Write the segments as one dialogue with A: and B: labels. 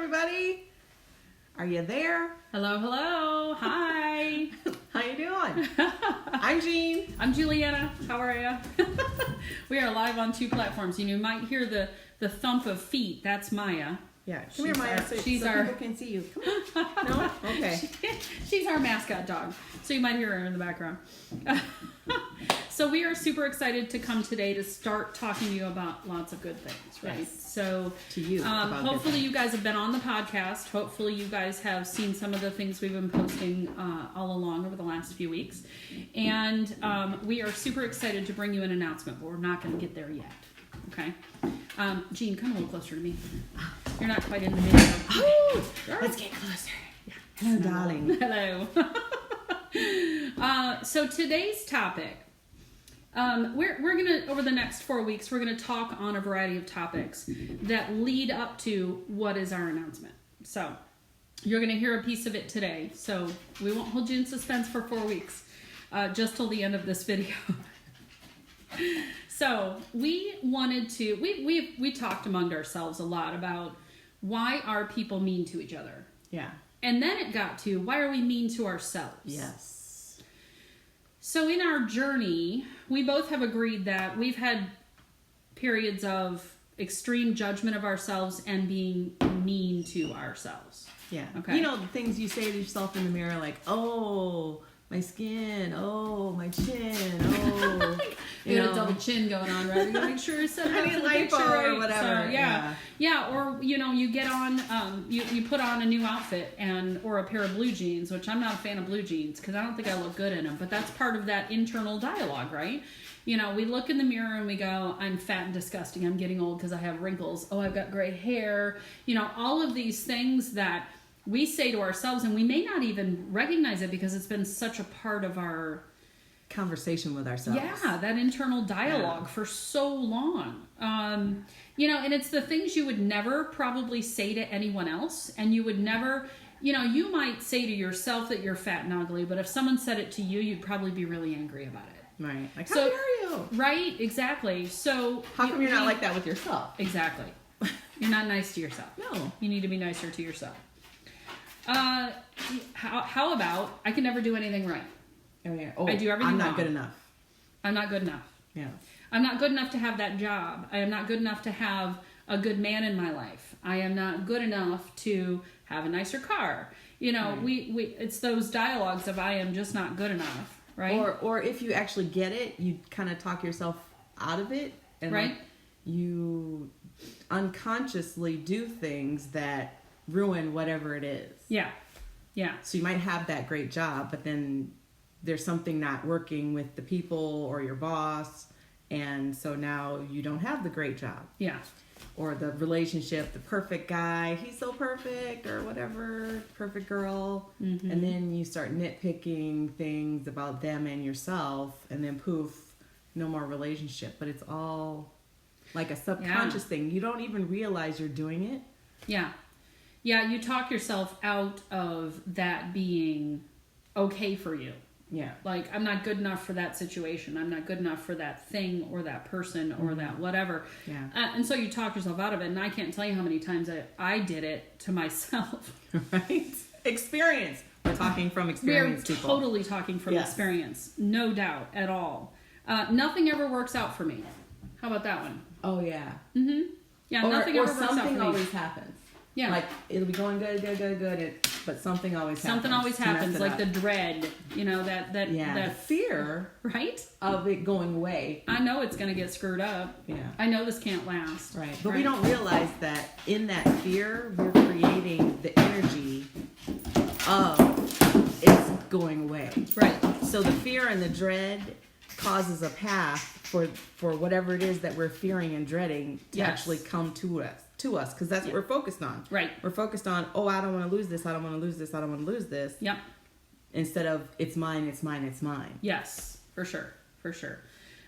A: everybody. Are you there?
B: Hello, hello. Hi.
A: How you doing? I'm Jean.
B: I'm Juliana. How are you? We are live on 2 platforms. You might hear the thump of feet. That's Maya.
A: Yeah, come here, Maya. So people can see you. Come on. No? Okay.
B: She's our mascot dog, so you might hear her in the background. So we are super excited to come today to start talking to you about lots of good things, right?
A: Yes.
B: So
A: To you.
B: hopefully you guys have been on the podcast. Hopefully you guys have seen some of the things we've been posting all along over the last few weeks. And we are super excited to bring you an announcement, but we're not going to get there yet. Okay? Jean, come a little closer to me. You're not quite in the video.
A: Oh, let's get closer.
B: Yeah.
A: Hello, darling.
B: Hello. So today's topic, we're gonna, over the next 4 weeks, we're gonna talk on a variety of topics that lead up to what is our announcement. So you're gonna hear a piece of it today. So we won't hold you in suspense for 4 weeks, just till the end of this video. So we wanted to, we talked among ourselves a lot about why are people mean to each other?
A: Yeah.
B: And then it got to, why are we mean to ourselves?
A: Yes.
B: So in our journey, we both have agreed that we've had periods of extreme judgment of ourselves and being mean to ourselves.
A: Yeah.
B: Okay.
A: You know, the things you say to yourself in the mirror, like, oh, my skin, oh, my chin, oh.
B: You got a double chin going on, right? You gotta make sure you set it up for the picture, right?
A: or whatever.
B: So, yeah. Or you get on, you put on a new outfit or a pair of blue jeans, which I'm not a fan of blue jeans because I don't think I look good in them. But that's part of that internal dialogue, right? You know, we look in the mirror and we go, I'm fat and disgusting. I'm getting old because I have wrinkles. Oh, I've got gray hair. You know, all of these things that we say to ourselves, and we may not even recognize it because it's been such a part of our
A: conversation with ourselves.
B: Yeah, that internal dialogue for so long. You know, and it's the things you would never probably say to anyone else, and you would never, you know, you might say to yourself that you're fat and ugly, but if someone said it to you, you'd probably be really angry about it.
A: Right. Like, how dare you?
B: Right, exactly. So
A: how come you're not like that with yourself?
B: Exactly. You're not nice to yourself.
A: No.
B: You need to be nicer to yourself. How about, I can never do anything right.
A: Oh, yeah. Oh,
B: I do everything
A: I'm not
B: wrong.
A: good enough.
B: I'm not good enough.
A: Yeah.
B: I'm not good enough to have that job. I am not good enough to have a good man in my life. I am not good enough to have a nicer car. You know,
A: Right.
B: we it's those dialogues of I am just not good enough, right?
A: Or if you actually get it, you kind of talk yourself out of it, and
B: Right.
A: like, you unconsciously do things that ruin whatever it is.
B: Yeah.
A: So you might have that great job, but then there's something not working with the people or your boss, and so now you don't have the great job.
B: Yeah.
A: Or the relationship, the perfect guy, he's so perfect, or whatever, perfect girl.
B: Mm-hmm.
A: And then you start nitpicking things about them and yourself, and then poof, no more relationship. But it's all like a subconscious thing. You don't even realize you're doing it.
B: Yeah. Yeah, you talk yourself out of that being okay for you.
A: Yeah.
B: Like, I'm not good enough for that situation. I'm not good enough for that thing or that person or that whatever.
A: Yeah.
B: And so you talk yourself out of it. And I can't tell you how many times I did it to myself.
A: Right? Experience. We're talking from experience,
B: We're
A: people.
B: totally talking from experience. No doubt at all. Nothing ever works out for me. How about that one?
A: Oh, yeah.
B: Mm-hmm. Yeah, nothing ever works out for me.
A: Something always happens.
B: Yeah.
A: Like, it'll be going good, but something always happens.
B: Something always
A: to mess
B: happens,
A: it
B: like
A: up.
B: the dread, you know, that
A: the fear
B: right?
A: of it going away.
B: I know it's going to get screwed up.
A: Yeah.
B: I know this can't last.
A: Right. But we don't realize that in that fear, we're creating the energy of it's going away.
B: Right.
A: So the fear and the dread causes a path for whatever it is that we're fearing and dreading to actually come to us, because that's what we're focused on.
B: Right.
A: We're focused on, oh, I don't want to lose this, I don't want to lose this, I don't want to lose this.
B: Yep.
A: Instead of, it's mine, it's mine, it's mine.
B: Yes, for sure.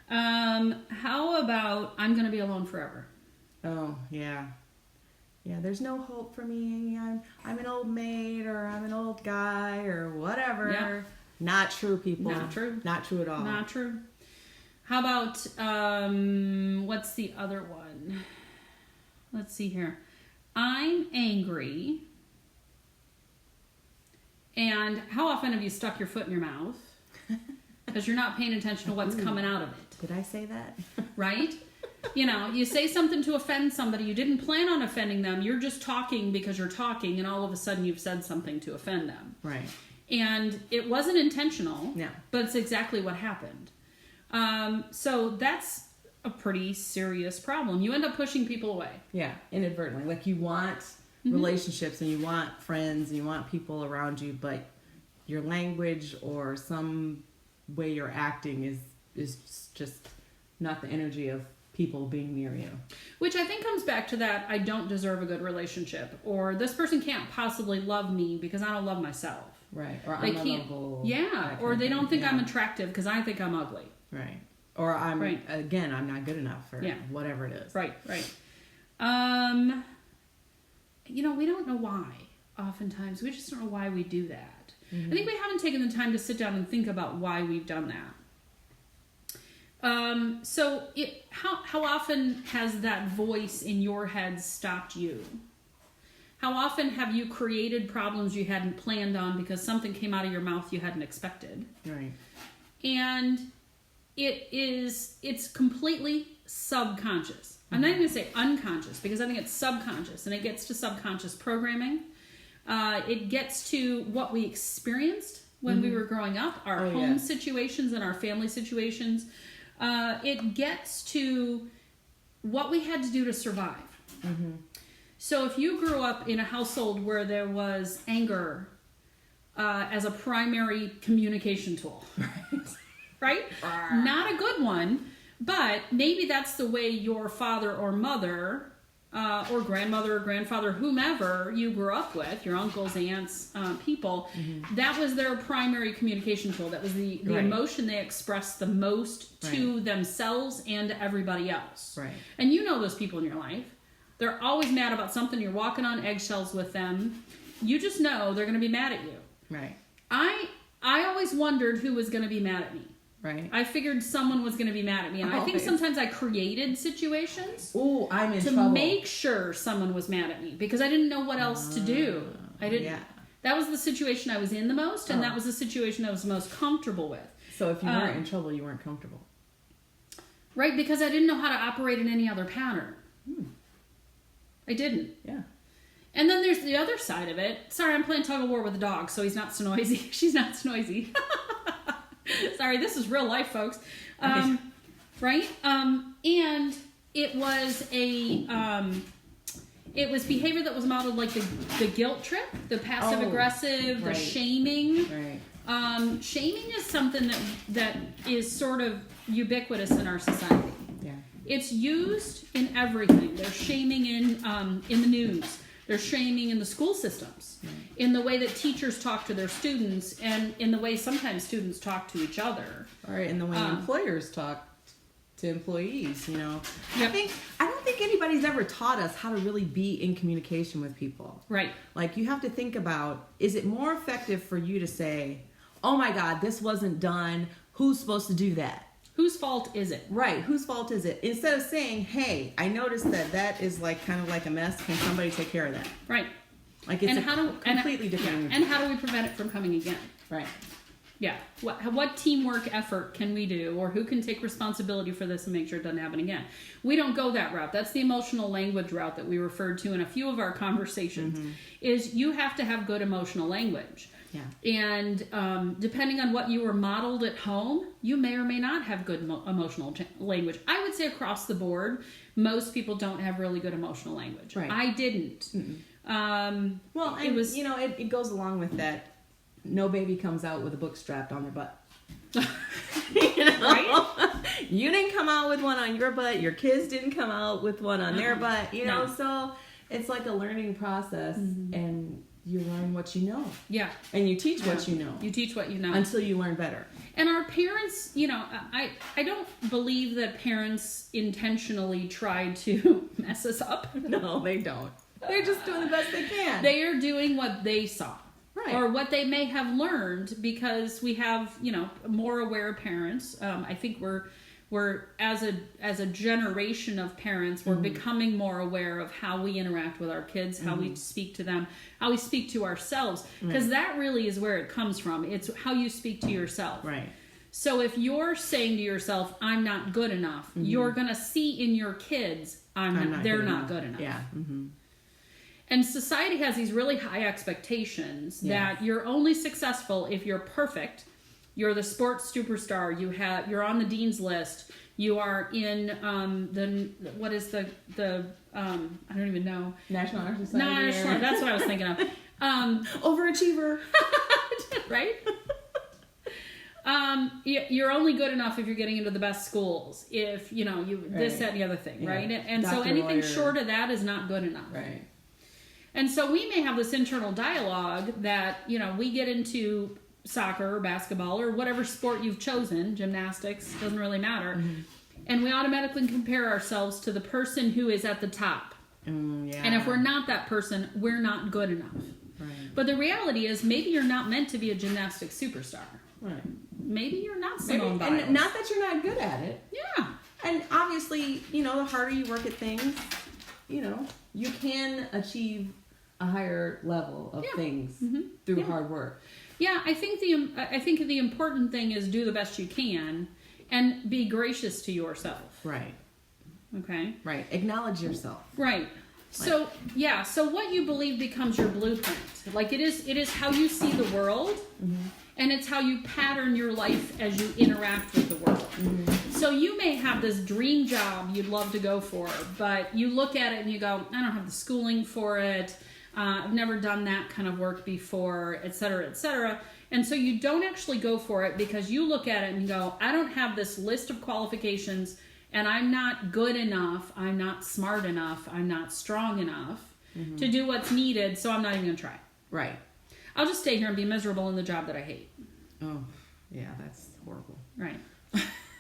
B: How about I'm going to be alone forever?
A: Oh, yeah. Yeah, there's no hope for me. I'm an old maid, or I'm an old guy, or whatever.
B: Yeah.
A: Not true, people.
B: Not true.
A: Not true at all.
B: Not true. How about, what's the other one? Let's see here. I'm angry. And how often have you stuck your foot in your mouth? Because you're not paying attention to what's coming out of it.
A: Did I say that?
B: Right? You know, you say something to offend somebody. You didn't plan on offending them. You're just talking because you're talking, and all of a sudden you've said something to offend them.
A: Right.
B: And it wasn't intentional,
A: Yeah.
B: but it's exactly what happened. So that's a pretty serious problem. You end up pushing people away.
A: Yeah, inadvertently. Like you want relationships and you want friends and you want people around you, but your language or some way you're acting is just not the energy of people being near you.
B: Which I think comes back to that I don't deserve a good relationship, or this person can't possibly love me because I don't love myself.
A: Right. Or
B: They
A: I'm
B: can't,
A: unlovable.
B: yeah, or they don't think I'm attractive because I think I'm ugly.
A: Right. Or I'm,
B: Right.
A: again, I'm not good enough or
B: Yeah.
A: whatever it is.
B: Right. You know, we don't know why. Oftentimes, we just don't know why we do that. I think we haven't taken the time to sit down and think about why we've done that. So, how often has that voice in your head stopped you? How often have you created problems you hadn't planned on because something came out of your mouth you hadn't expected?
A: Right.
B: And it's completely subconscious. I'm not even going to say unconscious because I think it's subconscious, and it gets to subconscious programming. It gets to what we experienced when we were growing up, our home situations and our family situations. It gets to what we had to do to survive. So if you grew up in a household where there was anger as a primary communication tool, right? Not a good one, but maybe that's the way your father or mother or grandmother or grandfather, whomever you grew up with, your uncles, aunts, people, that was their primary communication tool. That was the emotion they expressed the most to themselves and to everybody else.
A: Right.
B: And you know those people in your life. They're always mad about something. You're walking on eggshells with them. You just know they're going to be mad at you.
A: Right.
B: I always wondered who was going to be mad at me.
A: Right.
B: I figured someone was going to be mad at me. And I think sometimes I created situations
A: I'm in
B: to
A: trouble.
B: make sure someone was mad at me because I didn't know what else to do. I didn't.
A: Yeah.
B: That was the situation I was in the most, and that was the situation I was most comfortable with.
A: So if you weren't in trouble, you weren't comfortable.
B: Right, because I didn't know how to operate in any other pattern. I didn't.
A: Yeah.
B: And then there's the other side of it. Sorry, I'm playing tug of war with the dog, so he's not so noisy. She's not so noisy. Sorry, this is real life, folks. Right? And it was it was behavior that was modeled like the guilt trip, the passive aggressive, the shaming.
A: Right.
B: Shaming is something that is sort of ubiquitous in our society.
A: Yeah.
B: It's used in everything. There's shaming in the news. There's shaming in the school systems, in the way that teachers talk to their students, and in the way sometimes students talk to each other.
A: Or in the way employers talk to employees, you know.
B: Yep.
A: I don't think anybody's ever taught us how to really be in communication with people.
B: Right.
A: Like, you have to think about, is it more effective for you to say, oh my God, this wasn't done. Who's supposed to do that?
B: Whose fault is it?
A: Right. Whose fault is it? Instead of saying, hey, I noticed that is like kind of like a mess. Can somebody take care of that?
B: Right.
A: Like, it's completely different.
B: And how do we prevent it from coming again?
A: Right.
B: Yeah. What teamwork effort can we do, or who can take responsibility for this and make sure it doesn't happen again? We don't go that route. That's the emotional language route that we referred to in a few of our conversations. Is you have to have good emotional language.
A: Yeah.
B: And depending on what you were modeled at home, you may or may not have good emotional language. I would say across the board, most people don't have really good emotional language.
A: Right.
B: I didn't.
A: Well, and, it goes along with that. No baby comes out with a book strapped on their butt. You know? Right? You didn't come out with one on your butt. Your kids didn't come out with one on their butt. You know, so it's like a learning process, and you learn what you know. Yeah. And you teach what you know.
B: You teach what you know.
A: Until you learn better.
B: And our parents, you know, I don't believe that parents intentionally try to mess us up.
A: No, they don't. They're just doing the best they can.
B: They are doing what they saw.
A: Right.
B: Or what they may have learned, because we have, you know, more aware parents. I think we're we're as a generation of parents, we're becoming more aware of how we interact with our kids, how we speak to them, how we speak to ourselves, because that really is where it comes from. It's how you speak to yourself.
A: Right.
B: So if you're saying to yourself, I'm not good enough, you're going to see in your kids, they're not good enough.
A: Yeah. Mm-hmm.
B: And society has these really high expectations that you're only successful if you're perfect. You're the sports superstar. You're on the dean's list. You are in what is the I don't even know.
A: National Honor Society.
B: That's what I was thinking of.
A: Overachiever.
B: Right? You're only good enough if you're getting into the best schools. If this, that, and the other thing, right? And so anything short of that is not good enough.
A: Right.
B: And so we may have this internal dialogue that, we get into soccer or basketball or whatever sport you've chosen, gymnastics, doesn't really matter. And we automatically compare ourselves to the person who is at the top. And if we're not that person, we're not good enough.
A: Right.
B: But the reality is maybe you're not meant to be a gymnastics superstar.
A: Right.
B: Maybe you're not Simone Biles.
A: And not that you're not good at it.
B: Yeah.
A: And obviously, the harder you work at things, you can achieve a higher level of things through hard work.
B: Yeah, I think the important thing is do the best you can and be gracious to yourself.
A: Right.
B: Okay.
A: Right. Acknowledge yourself.
B: Right. So what you believe becomes your blueprint. Like it is how you see the world, and it's how you pattern your life as you interact with the world. So you may have this dream job you'd love to go for, but you look at it and you go, I don't have the schooling for it. I've never done that kind of work before, et cetera, et cetera. And so you don't actually go for it because you look at it and you go, I don't have this list of qualifications and I'm not good enough, I'm not smart enough, I'm not strong enough to do what's needed, so I'm not even going to try. Right. I'll just stay here and be miserable in the job that I hate.
A: Oh, yeah, that's horrible.
B: Right.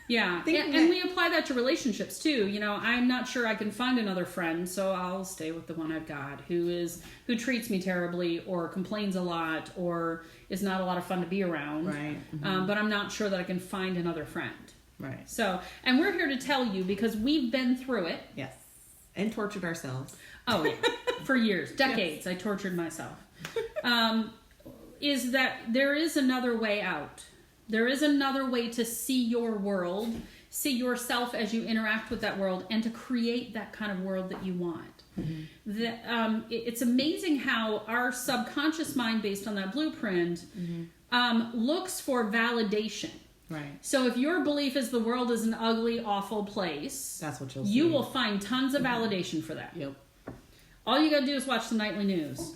B: Yeah, and we apply that to relationships too. I'm not sure I can find another friend, so I'll stay with the one I've got who treats me terribly or complains a lot or is not a lot of fun to be around.
A: Right.
B: But I'm not sure that I can find another friend.
A: Right.
B: So, and we're here to tell you because we've been through it.
A: Yes. And tortured ourselves.
B: Oh, yeah. For years, decades, I tortured myself. Is that there is another way out. There is another way to see your world, see yourself as you interact with that world, and to create that kind of world that you want. It's amazing how our subconscious mind, based on that blueprint, looks for validation.
A: Right.
B: So if your belief is the world is an ugly, awful place,
A: that's what you'll see.
B: You will find tons of validation for that.
A: Yep.
B: All you gotta do is watch the nightly news.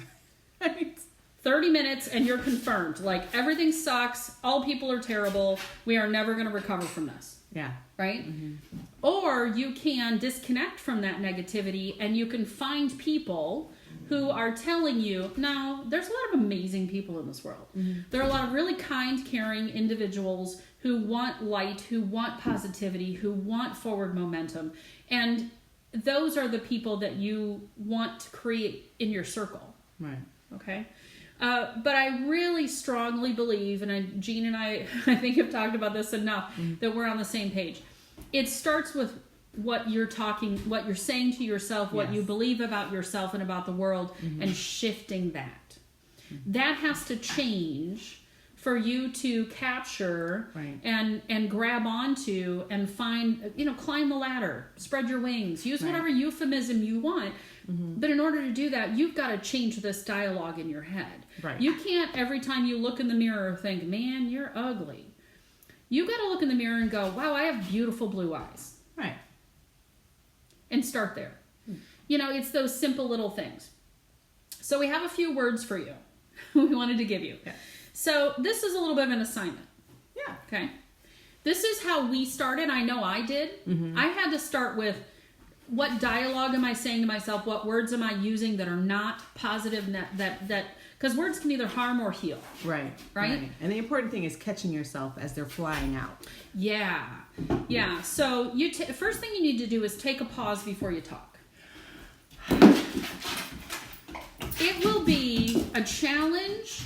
A: Right.
B: 30 minutes and you're confirmed. Like, everything sucks. All people are terrible. We are never going to recover from this.
A: Yeah.
B: Right? Or you can disconnect from that negativity and you can find people who are telling you, no, there's a lot of amazing people in this world. There are a lot of really kind, caring individuals who want light, who want positivity, who want forward momentum. And those are the people that you want to create in your circle.
A: Right.
B: Okay? But I really strongly believe, and Jean and I think have talked about this enough, that we're on the same page. It starts with what you're saying to yourself, what you believe about yourself and about the world, and shifting that. That has to change for you to capture and grab onto and find, climb the ladder, spread your wings, use whatever euphemism you want. But in order to do that, you've got to change this dialogue in your head.
A: Right.
B: You can't every time you look in the mirror think, man, you're ugly. You've got to look in the mirror and go, wow, I have beautiful blue eyes.
A: Right.
B: And start there. It's those simple little things. So we have a few words for you we wanted to give you.
A: Yeah.
B: So this is a little bit of an assignment.
A: Yeah.
B: Okay. This is how we started. I know I did. I had to start with, what dialogue am I saying to myself? What words am I using that are not positive? That because words can either harm or heal.
A: Right. And the important thing is catching yourself as they're flying out. Yeah. So first thing you need to do is take a pause before you talk. It will be a challenge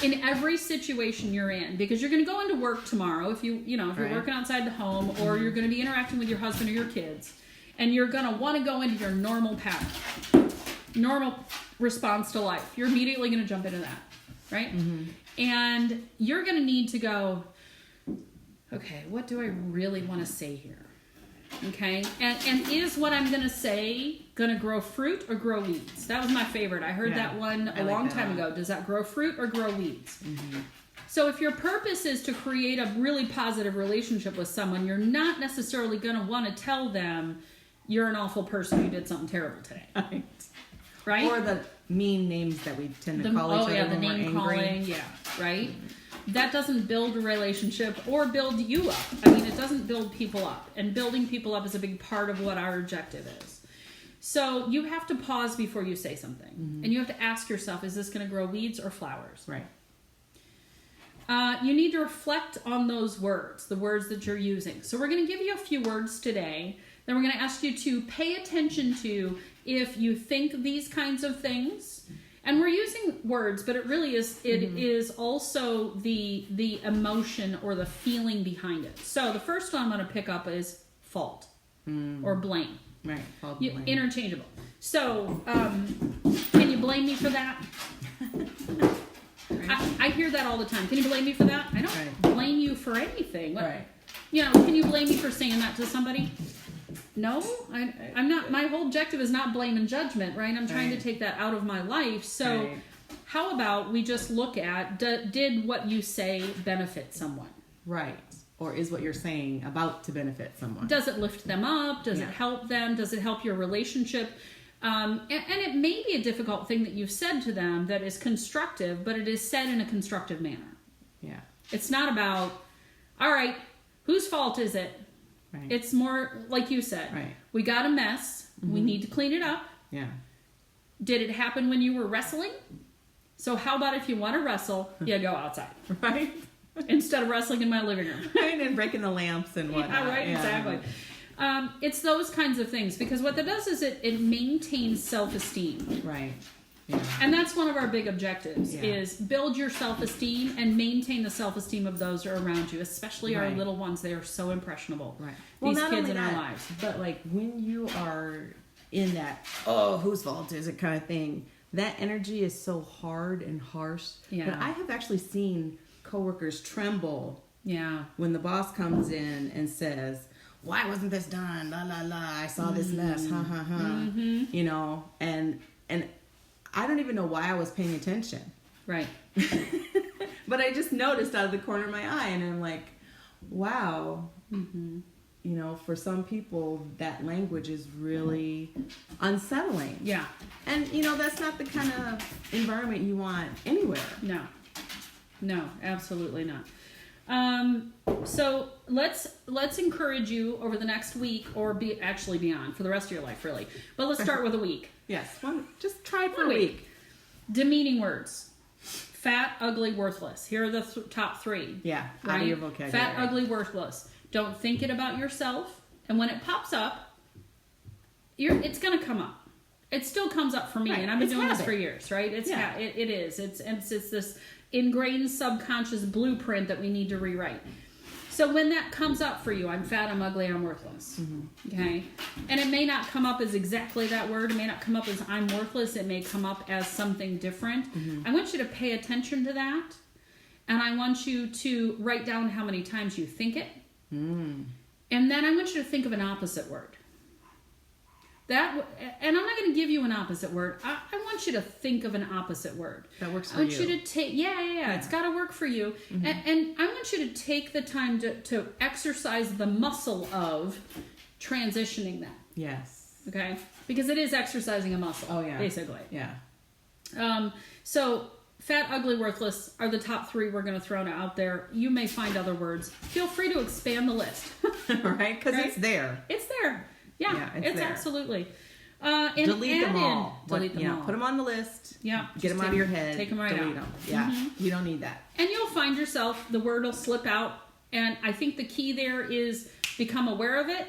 B: in every situation you're in, because you're going to go into work tomorrow if you're working outside the home, or you're going to be interacting with your husband or your kids, and you're going to want to go into your normal pattern, normal response to life. You're immediately going to jump into that, right? And you're going to need to go, okay, what do I really want to say here? Okay, and is what I'm going to say going to grow fruit or grow weeds? That was my favorite. I heard that one a long time ago. Does that grow fruit or grow weeds? So if your purpose is to create a really positive relationship with someone, you're not necessarily going to want to tell them you're an awful person who did something terrible today. Right?
A: Or the mean names that we tend to call each other when we're angry.
B: The name calling, right? That doesn't build a relationship or build you up. I mean, it doesn't build people up. And building people up is a big part of what our objective is. So you have to pause before you say something. And you have to ask yourself, is this going to grow weeds or flowers?
A: Right.
B: You need to reflect on those words, the words that you're using. So we're going to give you a few words today. Then we're going to ask you to pay attention to if you think these kinds of things. And we're using words, but it really is, it is also the emotion or the feeling behind it. So the first one I'm going to pick up is fault or blame.
A: Right, fault and blame.
B: Interchangeable. So, can you blame me for that? I hear that all the time. Can you blame me for that? I don't blame you for anything.
A: Right.
B: Can you blame me for saying that to somebody? No, I'm not. My whole objective is not blame and judgment, right? I'm trying to take that out of my life. So how about we just look at, did what you say benefit someone?
A: Right. Or is what you're saying about to benefit someone?
B: Does it lift them up? Does it help them? Does it help your relationship? And it may be a difficult thing that you've said to them that is constructive, but it is said in a constructive manner.
A: Yeah.
B: It's not about, all right, whose fault is it?
A: Right.
B: It's more like you said.
A: Right.
B: We got a mess. We need to clean it up.
A: Yeah.
B: Did it happen when you were wrestling? So how about if you want to wrestle, you go outside.
A: Right.
B: Instead of wrestling in my living room.
A: Right, and breaking the lamps and whatnot.
B: Yeah, right, exactly. It's those kinds of things, because what that does is it maintains self-esteem.
A: Right. Yeah.
B: And that's one of our big objectives, is build your self-esteem and maintain the self-esteem of those who are around you, especially our little ones. They are so impressionable.
A: Right.
B: These kids in our lives.
A: But like when you are in that, oh, whose fault is it kind of thing, that energy is so hard and harsh.
B: Yeah.
A: But I have actually seen coworkers tremble when the boss comes in and says, why wasn't this done? La, la, la. I saw this mess. Ha, ha, ha. You know, and I don't even know why I was paying attention.
B: Right.
A: But I just noticed out of the corner of my eye, and I'm like, wow. You know, for some people, that language is really unsettling.
B: Yeah.
A: And, you know, that's not the kind of environment you want anywhere.
B: No, absolutely not. So let's encourage you over the next week, or beyond, for the rest of your life, really. But let's start with a week.
A: Yes, just try it for a week.
B: Demeaning words: fat, ugly, worthless. Here are the top three.
A: Yeah,
B: right?
A: out of your vocabulary.
B: Fat, ugly, worthless. Don't think it about yourself, and when it pops up, it's going to come up. It still comes up for me, and I've been doing this for years, right? It is. It's this ingrained subconscious blueprint that we need to rewrite. So when that comes up for you, I'm fat, I'm ugly, I'm worthless. Okay? And it may not come up as exactly that word. It may not come up as I'm worthless. It may come up as something different. I want you to pay attention to that. And I want you to write down how many times you think it. And then I want you to think of an opposite word. And I'm not going to give you an opposite word. I want you to think of an opposite word.
A: That works for you.
B: I want you to take, it's got to work for you. And I want you to take the time to exercise the muscle of transitioning that.
A: Yes.
B: Okay? Because it is exercising a muscle.
A: Oh, yeah.
B: Basically.
A: Yeah.
B: So fat, ugly, worthless are the top three we're going to throw out there. You may find other words. Feel free to expand the list.
A: Right? Because it's there.
B: It's there. Yeah, it's there. Absolutely.
A: Delete them all.
B: Delete them all.
A: Put them on the list.
B: Yeah.
A: Get them out of your head.
B: Take them right
A: delete
B: out.
A: Them. Yeah. You don't need that.
B: And you'll find yourself, the word will slip out. And I think the key there is become aware of it,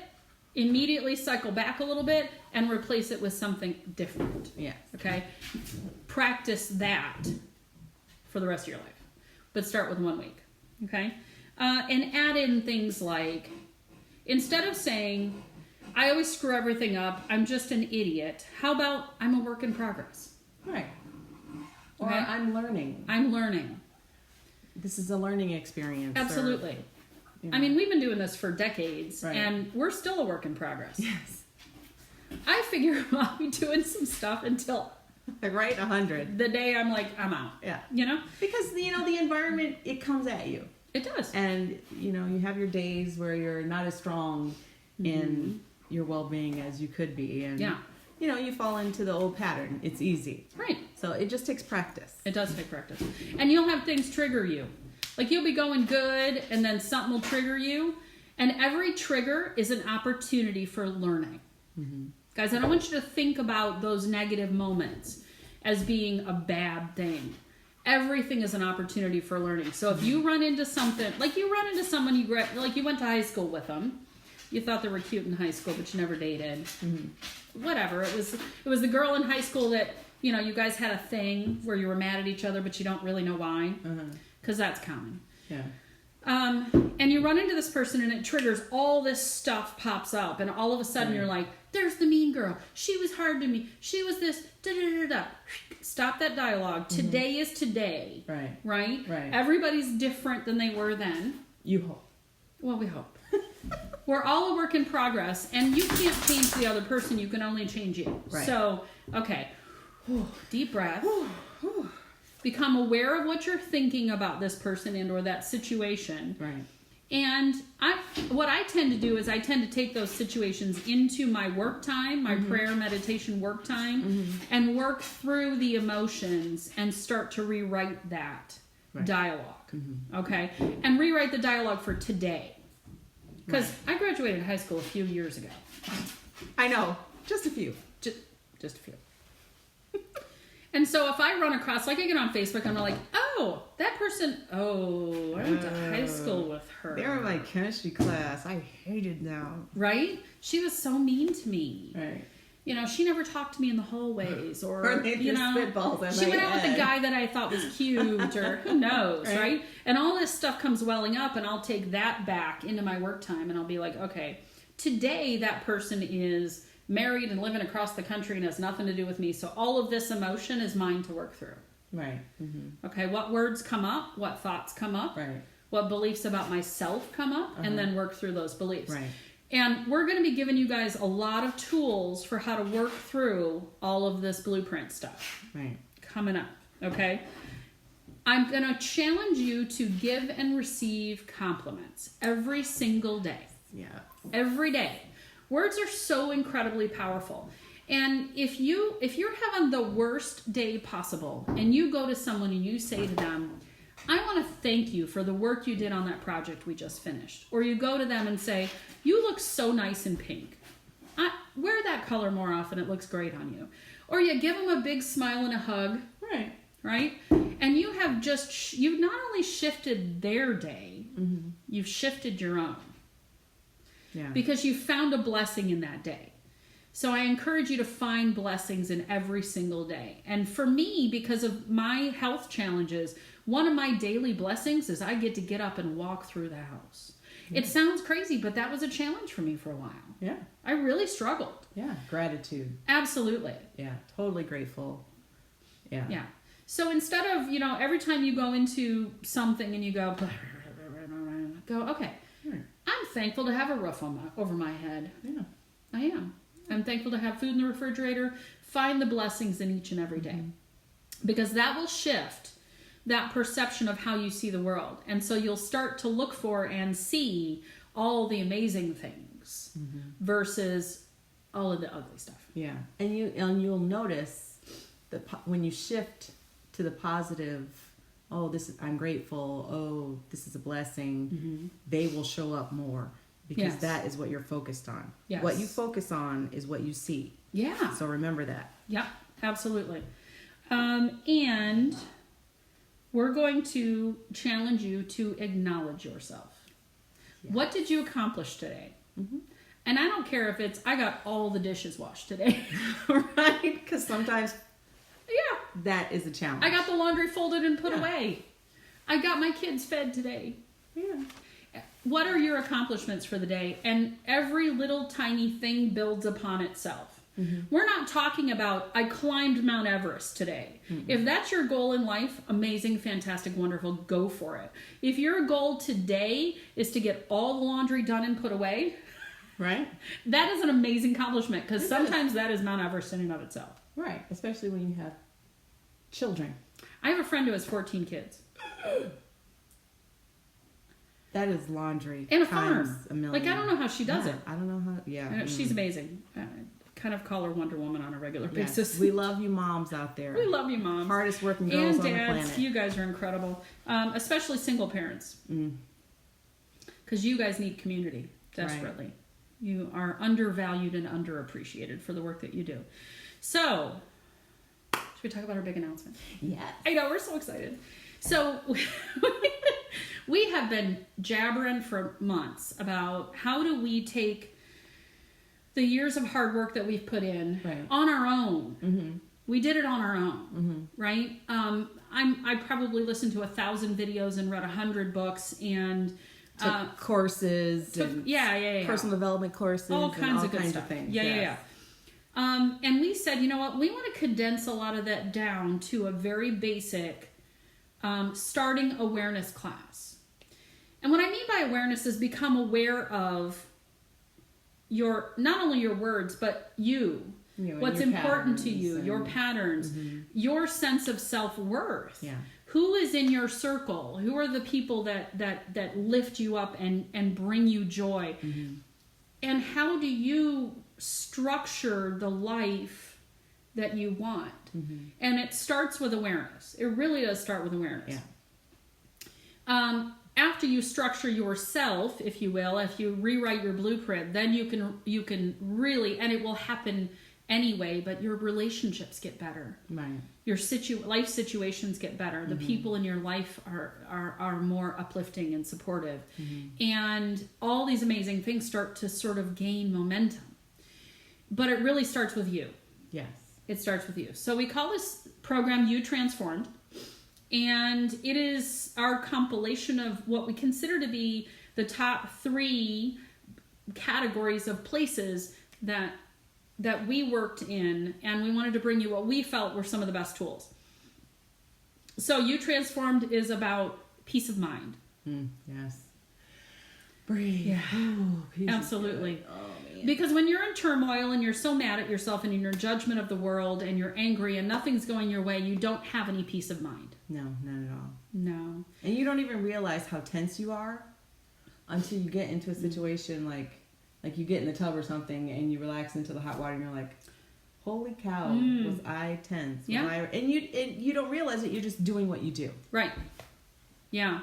B: immediately cycle back a little bit, and replace it with something different.
A: Yes.
B: Okay? Practice that for the rest of your life. but start with 1 week. Okay? And add in things like, instead of saying, I always screw everything up, I'm just an idiot, how about I'm a work in progress?
A: Right. Or
B: Okay?
A: I'm learning.
B: I'm learning.
A: This is a learning experience.
B: Absolutely.
A: Or,
B: I mean, we've been doing this for decades,
A: Right.
B: and we're still a work in progress.
A: Yes.
B: I figure I'll be doing some stuff until
A: Right, 100.
B: the day I'm like, I'm out.
A: Yeah.
B: You know?
A: Because, the environment, it comes at you.
B: It does.
A: And, you have your days where you're not as strong in your well-being as you could be. And,
B: Yeah.
A: You fall into the old pattern. It's easy.
B: Right.
A: So it just takes practice.
B: It does take practice. And you'll have things trigger you. Like you'll be going good and then something will trigger you. And every trigger is an opportunity for learning. Guys, I don't want you to think about those negative moments as being a bad thing. Everything is an opportunity for learning. So if you run into something, like you run into someone you went to high school with them, you thought they were cute in high school, but you never dated. Whatever. It was the girl in high school that, you guys had a thing where you were mad at each other, but you don't really know why. Because that's common.
A: Yeah.
B: And you run into this person and it triggers, all this stuff pops up, and all of a sudden you're like, there's the mean girl. She was hard to me. She was this, da-da-da-da. Stop that dialogue. Today is today.
A: Right.
B: Right?
A: Right.
B: Everybody's different than they were then.
A: You hope.
B: Well, we hope. We're all a work in progress, and you can't change the other person. You can only change you.
A: Right.
B: So, okay. Deep breath. Become aware of what you're thinking about this person and or that situation.
A: Right.
B: And what I tend to do is I tend to take those situations into my work time, my prayer, meditation work time, and work through the emotions and start to rewrite that dialogue. Okay? And rewrite the dialogue for today. Because I graduated high school a few years ago.
A: I know. Just a few.
B: Just a few. And so if I run across, like I get on Facebook, I'm like, oh, that person, I went to high school with her.
A: They were in my chemistry class. I hated them.
B: Right? She was so mean to me.
A: Right.
B: She never talked to me in the hallways, or
A: they threw spitballs at
B: she
A: my
B: went out with
A: head.
B: the guy that I thought was cute, or who knows, right? And all this stuff comes welling up, and I'll take that back into my work time, and I'll be like, okay, today that person is married and living across the country and has nothing to do with me, so all of this emotion is mine to work through.
A: Right.
B: Okay, what words come up, what thoughts come up,
A: Right.
B: what beliefs about myself come up, and then work through those beliefs.
A: Right.
B: And we're going to be giving you guys a lot of tools for how to work through all of this blueprint stuff.
A: Right.
B: Coming up, okay? I'm going to challenge you to give and receive compliments every single day.
A: Yeah.
B: Every day. Words are so incredibly powerful. And if you're having the worst day possible and you go to someone and you say to them, I want to thank you for the work you did on that project we just finished. Or you go to them and say, you look so nice in pink. Wear that color more often. It looks great on you. Or you give them a big smile and a hug.
A: Right.
B: Right? And you have you've not only shifted their day, you've shifted your own.
A: Yeah.
B: Because you found a blessing in that day. So I encourage you to find blessings in every single day. And for me, because of my health challenges, one of my daily blessings is I get to get up and walk through the house. It sounds crazy, but that was a challenge for me for a while.
A: Yeah.
B: I really struggled.
A: Yeah. Gratitude.
B: Absolutely.
A: Yeah. Totally grateful. Yeah.
B: Yeah. So instead of, every time you go into something and you go, okay, I'm thankful to have a roof over my head.
A: Yeah.
B: I am. I'm thankful to have food in the refrigerator. Find the blessings in each and every day. Because that will shift that perception of how you see the world. And so you'll start to look for and see all the amazing things versus all of the ugly stuff.
A: Yeah. And you'll notice that when you shift to the positive, I'm grateful, this is a blessing, they will show up more. Because that is what you're focused on.
B: Yes.
A: What you focus on is what you see.
B: Yeah.
A: So remember that.
B: Yep, absolutely. And we're going to challenge you to acknowledge yourself. Yes. What did you accomplish today? And I don't care if I got all the dishes washed today.
A: Right? Because sometimes
B: yeah,
A: that is a challenge.
B: I got the laundry folded and put away. I got my kids fed today.
A: Yeah.
B: What are your accomplishments for the day? And every little tiny thing builds upon itself. We're not talking about, I climbed Mount Everest today. If that's your goal in life, amazing, fantastic, wonderful, go for it. If your goal today is to get all the laundry done and put away,
A: right,
B: that is an amazing accomplishment, because sometimes that is Mount Everest in and of itself.
A: Right, especially when you have children.
B: I have a friend who has 14 kids.
A: That is laundry.
B: And a
A: times
B: farm.
A: a million.
B: Like, I don't know how she does it.
A: I don't know how, yeah.
B: She's amazing. I kind of call her Wonder Woman on a regular basis.
A: We love you moms out there.
B: We love you moms.
A: Hardest working girls
B: and
A: on the
B: dads,
A: planet.
B: you guys are incredible. Especially single parents. Because you guys need community desperately. Right. You are undervalued and underappreciated for the work that you do. So, should we talk about our big announcement?
A: Yes.
B: I know, we're so excited. So, we have been jabbering for months about how do we take the years of hard work that we've put in on our own. We did it on our own, right? I probably listened to 1,000 videos and read 100 books and
A: took courses, personal development courses,
B: all kinds of
A: things.
B: Yeah. And we said, you know what? We want to condense a lot of that down to a very basic starting awareness class. And what I mean by awareness is become aware of not only your words, but what's important to you, your patterns, your sense of self-worth. Yeah. Who is in your circle? Who are the people that lift you up and bring you joy? And how do you structure the life that you want? And it starts with awareness. It really does start with awareness. Yeah. After you structure yourself, if you will, if you rewrite your blueprint, then you can really, and it will happen anyway, but your relationships get better. Right. Your life situations get better. The people in your life are more uplifting and supportive. And all these amazing things start to sort of gain momentum. But it really starts with you. Yes. It starts with you. So we call this program You Transformed. And it is our compilation of what we consider to be the top 3 categories of places that we worked in, and we wanted to bring you what we felt were some of the best tools. So You Transformed is about peace of mind. Yes. Breathe. Yeah. Ooh, absolutely. Because when you're in turmoil and you're so mad at yourself and in your judgment of the world and you're angry and nothing's going your way, you don't have any peace of mind.
A: No, not at all.
B: No.
A: And you don't even realize how tense you are until you get into a situation like you get in the tub or something and you relax into the hot water and you're like, holy cow, was I tense? Yeah. And you don't realize that you're just doing what you do.
B: Right. Yeah.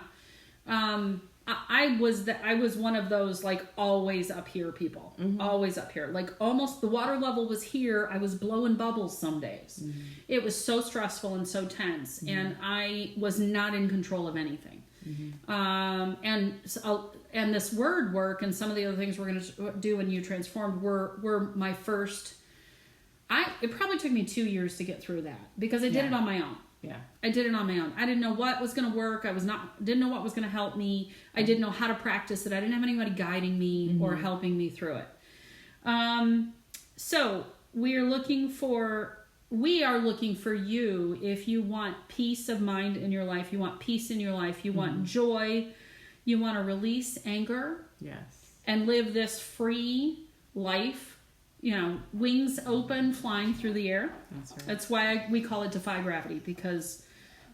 B: I was one of those like always up here people. Always up here. Like almost the water level was here. I was blowing bubbles some days. It was so stressful and so tense, and I was not in control of anything. And this word work and some of the other things we're going to do when You Transformed were my first. It probably took me 2 years to get through that because I did it on my own. Yeah, I did it on my own. I didn't know what was going to work. Didn't know what was going to help me. I didn't know how to practice it. I didn't have anybody guiding me or helping me through it. So we are looking for you if you want peace of mind in your life, you want peace in your life, you want joy, you want to release anger. Yes. And live this free life. Wings open, flying through the air. That's right. That's why we call it Defy Gravity, because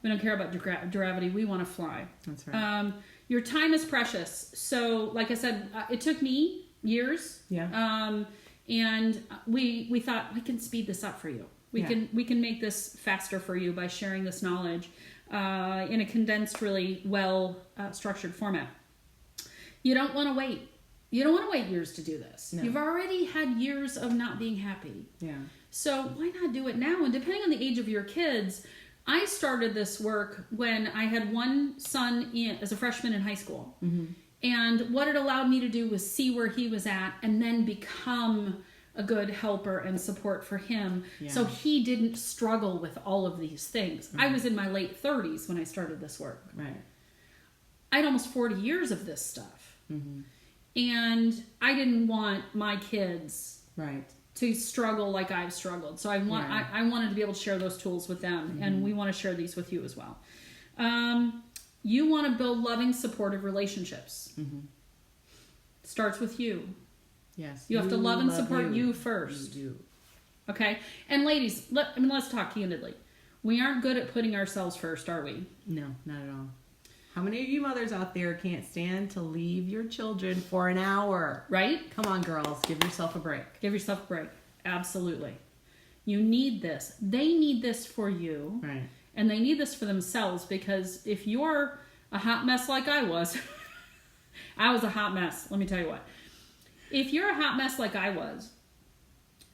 B: we don't care about gravity. We want to fly. That's right. Your time is precious. So, like I said, it took me years. Yeah. And we thought we can speed this up for you. We can make this faster for you by sharing this knowledge in a condensed, really well structured format. You don't want to wait. You don't want to wait years to do this. No. You've already had years of not being happy. Yeah. So why not do it now? And depending on the age of your kids, I started this work when I had one son as a freshman in high school. And what it allowed me to do was see where he was at and then become a good helper and support for him. Yeah. So he didn't struggle with all of these things. I was in my late 30s when I started this work. Right. I had almost 40 years of this stuff.
A: Mm-hmm.
B: And I didn't want my kids
A: right.
B: to struggle like I've struggled. So I wanted to be able to share those tools with them. Mm-hmm. And we want to share these with you as well. You want to build loving, supportive relationships.
A: Mm-hmm.
B: Starts with you.
A: Yes.
B: You have to love and support you first.
A: You do.
B: Okay? And ladies, let's talk candidly. We aren't good at putting ourselves first, are we?
A: No, not at all. How many of you mothers out there can't stand to leave your children for an hour?
B: Right?
A: Come on, girls. Give yourself a break.
B: Give yourself a break. Absolutely. You need this. They need this for you.
A: Right.
B: And they need this for themselves, because if you're a hot mess like I was, I was a hot mess. Let me tell you what. If you're a hot mess like I was,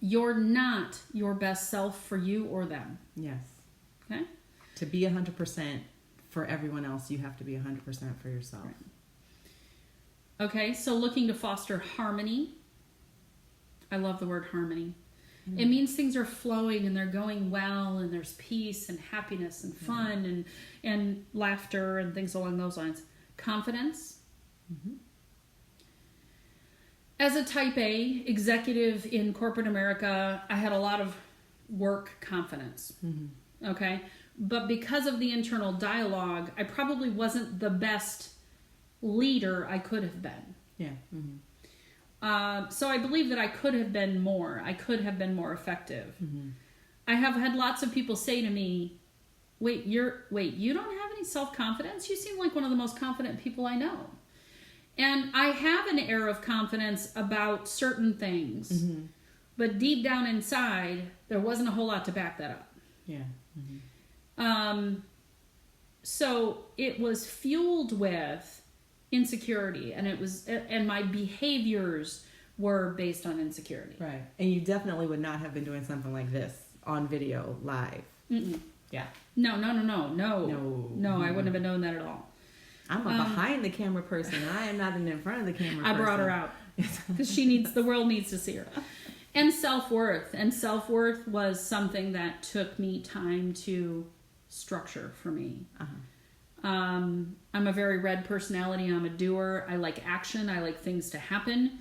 B: you're not your best self for you or them.
A: Yes.
B: Okay?
A: To be 100% for everyone else, you have to be 100% for yourself.
B: Right. Okay, so looking to foster harmony. I love the word harmony. It means things are flowing and they're going well, and there's peace and happiness and fun and laughter and things along those lines. Confidence.
A: Mm-hmm.
B: As a type A executive in corporate America, I had a lot of work confidence.
A: Mm-hmm.
B: Okay? But because of the internal dialogue, I probably wasn't the best leader I could have been.
A: Yeah. Mm-hmm.
B: So I believe that I could have been more. I could have been more effective.
A: Mm-hmm.
B: I have had lots of people say to me, wait, you don't have any self-confidence? You seem like one of the most confident people I know. And I have an air of confidence about certain things.
A: Mm-hmm.
B: But deep down inside, there wasn't a whole lot to back that up.
A: Yeah. Mm-hmm.
B: So it was fueled with insecurity, and my behaviors were based on insecurity.
A: Right. And you definitely would not have been doing something like this on video live.
B: Mm-mm.
A: Yeah.
B: No, I wouldn't have been doing that at all.
A: I'm a behind the camera person. I am not an in front of the camera person.
B: I brought her out because the world needs to see her. And self-worth. And self-worth was something that took me time to structure for me.
A: Uh-huh.
B: I'm a very red personality. I'm a doer. I like action. I like things to happen.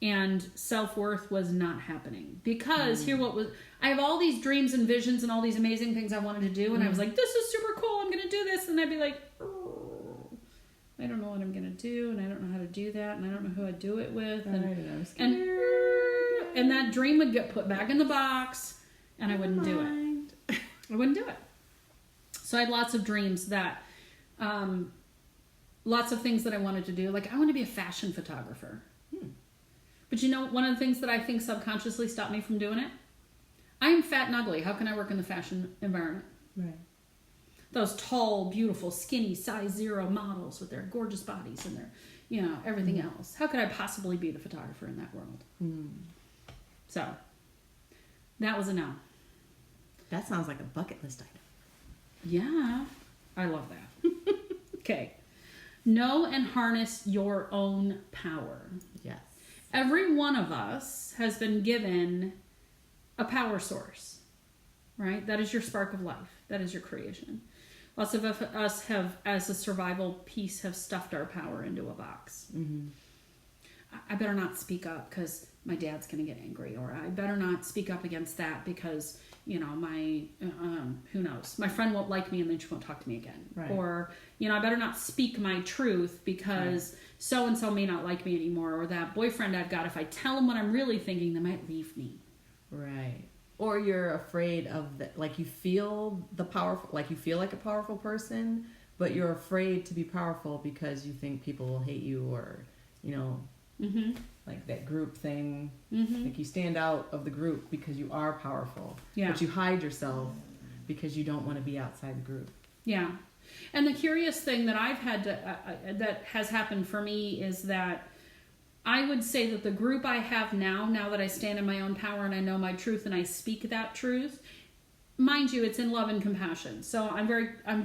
B: And self-worth was not happening because I have all these dreams and visions and all these amazing things I wanted to do. And I was like, this is super cool. I'm going to do this. And I'd be like, I don't know what I'm going to do. And I don't know how to do that. And I don't know who I'd do it with. And that dream would get put back in the box and I wouldn't do it. I wouldn't do it. So I had lots of dreams that, lots of things that I wanted to do. Like I want to be a fashion photographer. But you know, one of the things that I think subconsciously stopped me from doing it? I am fat and ugly. How can I work in the fashion environment?
A: Right.
B: Those tall, beautiful, skinny, size 0 models with their gorgeous bodies and their, everything else. How could I possibly be the photographer in that world? So, that was a no.
A: That sounds like a bucket list item.
B: Yeah, I love that. Okay. Know and harness your own power.
A: Yes.
B: Every one of us has been given a power source, right? That is your spark of life. That is your creation. Lots of us have, as a survival piece, have stuffed our power into a box.
A: Mm-hmm.
B: I better not speak up because my dad's going to get angry, or I better not speak up against that because, my, who knows, my friend won't like me and then she won't talk to me again.
A: Right.
B: Or, I better not speak my truth because so-and-so may not like me anymore, or that boyfriend I've got, if I tell him what I'm really thinking, they might leave me.
A: Right. Or you're afraid of the, like you feel like a powerful person, but you're afraid to be powerful because you think people will hate you, or, like that group thing. Mm-hmm. Like you stand out of the group because you are powerful, but you hide yourself because you don't want to be outside the group.
B: Yeah. And the curious thing that I've had to, that has happened for me is that I would say that the group I have now that I stand in my own power and I know my truth and I speak that truth, mind you, it's in love and compassion. So I'm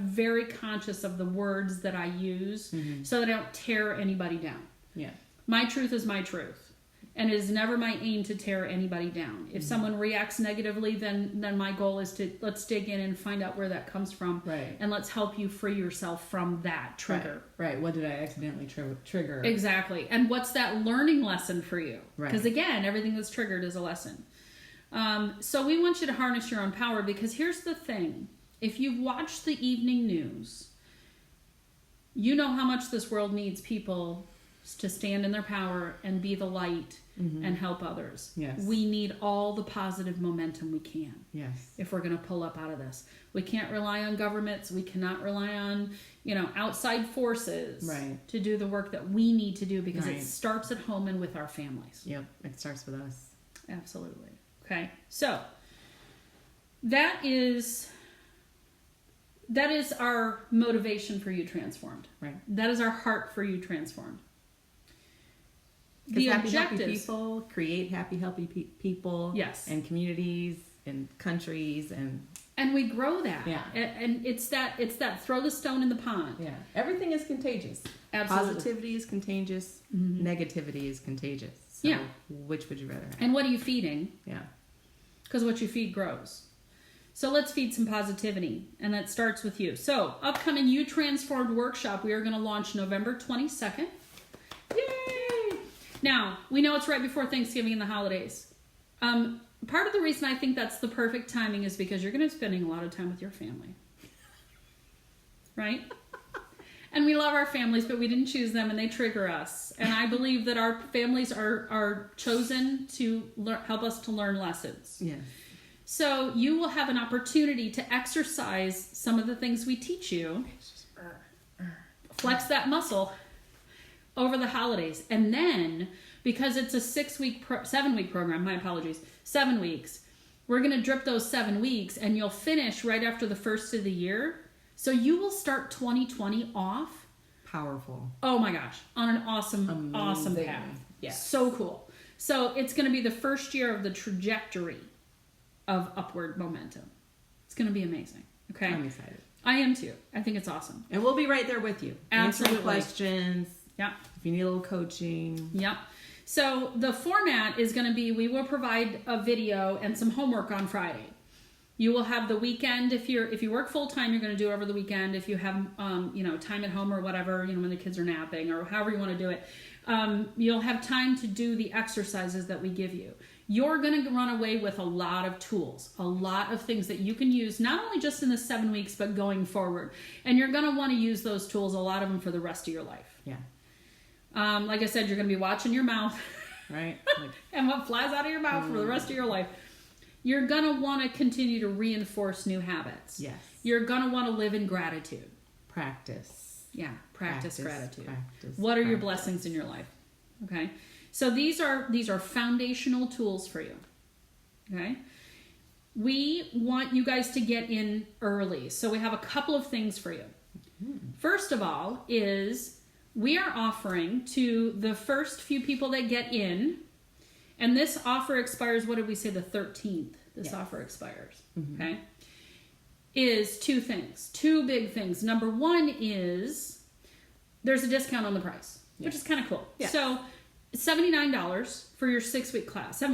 B: very conscious of the words that I use so that I don't tear anybody down.
A: Yeah.
B: My truth is my truth. And it is never my aim to tear anybody down. If someone reacts negatively, then my goal is to let's dig in and find out where that comes from.
A: Right.
B: And let's help you free yourself from that trigger.
A: Right. What did I accidentally trigger?
B: Exactly. And what's that learning lesson for you?
A: Right.
B: Because again, everything that's triggered is a lesson. So we want you to harness your own power, because here's the thing. If you've watched the evening news, you know how much this world needs people to stand in their power and be the light and help others.
A: Yes.
B: We need all the positive momentum we can.
A: Yes.
B: If we're going to pull up out of this. We can't rely on governments. We cannot rely on, outside forces to do the work that we need to do, because it starts at home and with our families.
A: Yep. It starts with us.
B: Absolutely. Okay. So that is our motivation for You Transformed.
A: Right.
B: That is our heart for You Transformed.
A: The happy, healthy people create happy, healthy people.
B: Yes.
A: And communities and countries
B: and we grow that.
A: Yeah.
B: And it's that throw the stone in the pond.
A: Yeah. Everything is contagious.
B: Absolutely.
A: Positivity is contagious. Negativity is contagious. So
B: Yeah.
A: which would you rather have?
B: And what are you feeding?
A: Yeah.
B: Because what you feed grows. So let's feed some positivity, and that starts with you. So upcoming You Transformed workshop, we are going to launch November 22nd. Yay! Now, we know it's right before Thanksgiving and the holidays. Part of the reason I think that's the perfect timing is because you're going to be spending a lot of time with your family. Right? And we love our families, but we didn't choose them, and they trigger us. And I believe that our families are chosen to help us to learn lessons.
A: Yes.
B: So you will have an opportunity to exercise some of the things we teach you. Flex that muscle over the holidays. And then, because it's a 7-week program, my apologies, 7 weeks, we're going to drip those 7 weeks, and you'll finish right after the first of the year. So you will start 2020 off.
A: Powerful.
B: Oh my gosh. On an awesome path.
A: Yeah.
B: So cool. So it's going to be the first year of the trajectory of upward momentum. It's going to be amazing. Okay.
A: I'm excited.
B: I am too. I think it's awesome.
A: And we'll be right there with you.
B: Absolutely.
A: Answering questions.
B: Yeah.
A: If you need a little coaching.
B: Yeah. So the format is going to be, we will provide a video and some homework on Friday. You will have the weekend. If you work full time, you're going to do it over the weekend. If you have time at home or whatever, when the kids are napping or however you want to do it, you'll have time to do the exercises that we give you. You're going to run away with a lot of tools, a lot of things that you can use, not only just in the 7 weeks, but going forward. And you're going to want to use those tools, a lot of them, for the rest of your life.
A: Yeah.
B: Like I said, you're going to be watching your mouth.
A: Right.
B: And what flies out of your mouth for the rest of your life. You're going to want to continue to reinforce new habits.
A: Yes.
B: You're going to want to live in gratitude.
A: Practice.
B: Yeah, practice gratitude.
A: Practice.
B: What are your blessings in your life? Okay. So these are foundational tools for you. Okay. We want you guys to get in early. So we have a couple of things for you. First of all is we are offering to the first few people that get in, and this offer expires, what did we say, the 13th? This offer expires. Okay. Is two things, two big things. Number one is there's a discount on the price, which is kind of cool.
A: Yeah.
B: So $79 for your 7-week class. I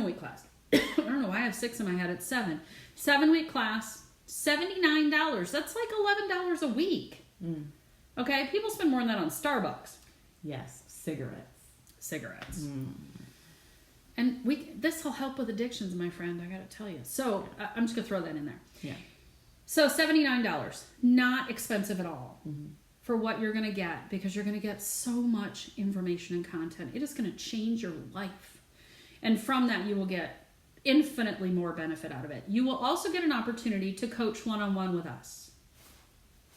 B: don't know why I have 6 in my head. It's 7. 7-week class, $79. That's like $11 a week. Okay, people spend more than that on Starbucks.
A: Yes, cigarettes.
B: And this will help with addictions, my friend. I got to tell you. So I'm just gonna throw that in there.
A: Yeah.
B: So $79, not expensive at all. For what you're going to get, because you're going to get so much information and content. It is going to change your life. And from that, you will get infinitely more benefit out of it. You will also get an opportunity to coach one-on-one with us.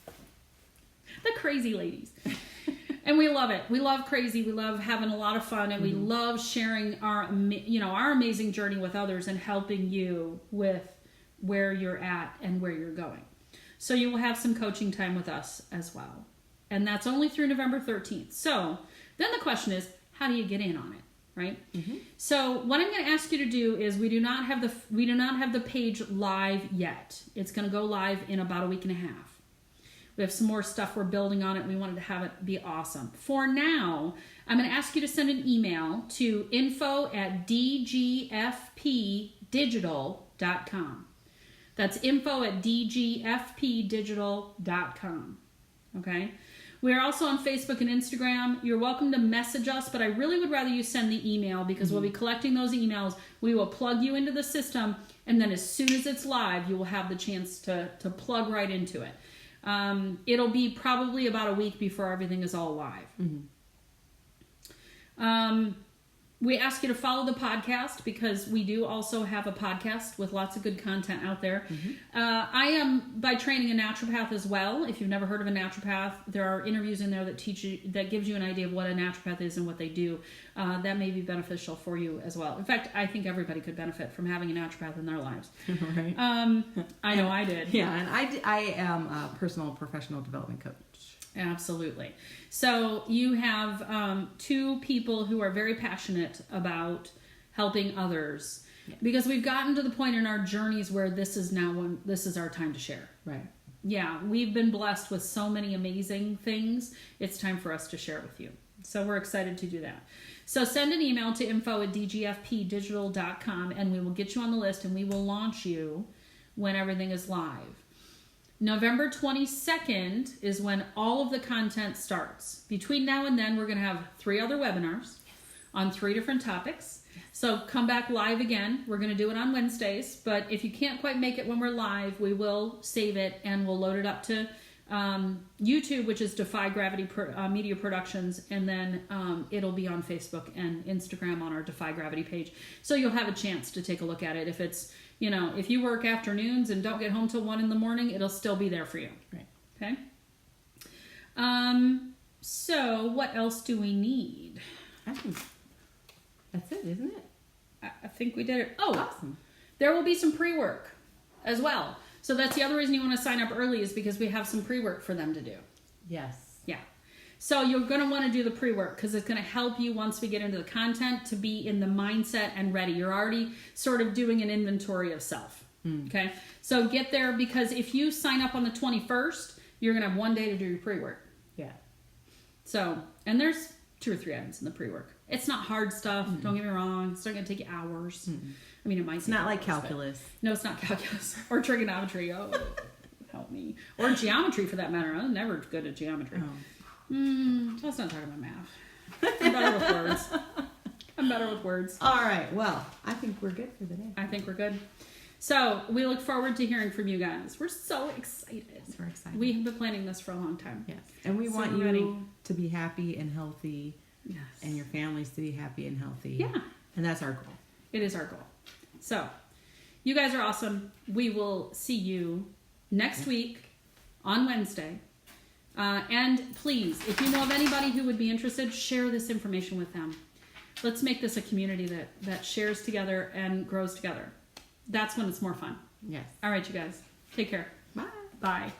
B: The crazy ladies. And we love it. We love crazy. We love having a lot of fun, and we love sharing our amazing journey with others and helping you with where you're at and where you're going. So you will have some coaching time with us as well. And that's only through November 13th. So then the question is, how do you get in on it, right? So what I'm going to ask you to do is we do not have the page live yet. It's going to go live in about a week and a half. We have some more stuff we're building on it. We wanted to have it be awesome. For now, I'm going to ask you to send an email to info@dgfpdigital.com. That's info@dgfpdigital.com. Okay? We are also on Facebook and Instagram. You're welcome to message us, but I really would rather you send the email because we'll be collecting those emails. We will plug you into the system, and then as soon as it's live, you will have the chance to plug right into it. It'll be probably about a week before everything is all live. We ask you to follow the podcast because we do also have a podcast with lots of good content out there. I am by training a naturopath as well. If you've never heard of a naturopath, there are interviews in there that teach you, that gives you an idea of what a naturopath is and what they do. That may be beneficial for you as well. In fact, I think everybody could benefit from having a naturopath in their lives.
A: Right.
B: I know I did.
A: Yeah, and I am a personal professional development coach.
B: Absolutely. So you have two people who are very passionate about helping others because we've gotten to the point in our journeys where this is our time to share.
A: Right.
B: Yeah, we've been blessed with so many amazing things. It's time for us to share with you. So we're excited to do that. So send an email to info@dgfpdigital.com and we will get you on the list and we will launch you when everything is live. November 22nd is when all of the content starts. Between now and then, we're going to have 3 other webinars on 3 different topics. So come back live again. We're going to do it on Wednesdays, but if you can't quite make it when we're live, we will save it and we'll load it up to YouTube, which is Defy Gravity Media Productions, and then it'll be on Facebook and Instagram on our Defy Gravity page. So you'll have a chance to take a look at it. If it's if you work afternoons and don't get home till 1 a.m, it'll still be there for you.
A: Right.
B: Okay. So what else do we need?
A: I think that's it, isn't it?
B: I think we did it. Oh,
A: awesome.
B: There will be some pre-work as well. So that's the other reason you want to sign up early is because we have some pre-work for them to do.
A: Yes.
B: Yeah. So you're going to want to do the pre-work because it's going to help you once we get into the content to be in the mindset and ready. You're already sort of doing an inventory of self. Okay. So get there because if you sign up on the 21st, you're going to have 1 day to do your pre-work.
A: Yeah.
B: So, and there's 2 or 3 items in the pre-work. It's not hard stuff. Don't get me wrong. It's not going to take you hours. I mean, it might.
A: It's not like calculus.
B: No, it's not calculus or trigonometry. Oh, help me. Or geometry for that matter. I'm never good at geometry.
A: Oh.
B: Let's not talk about math. I'm better with words.
A: All right. Well, I think we're good for the day.
B: I think we're good. So we look forward to hearing from you guys. We're so excited.
A: Yes, we're excited.
B: We have been planning this for a long time.
A: Yes. And we want you to be happy and healthy.
B: Yes.
A: And your families to be happy and healthy.
B: Yeah.
A: And that's our goal.
B: It is our goal. So you guys are awesome. We will see you next week on Wednesday. And please, if you know of anybody who would be interested, share this information with them. Let's make this a community that shares together and grows together. That's when it's more fun.
A: Yes.
B: All right, you guys. Take care.
A: Bye.
B: Bye.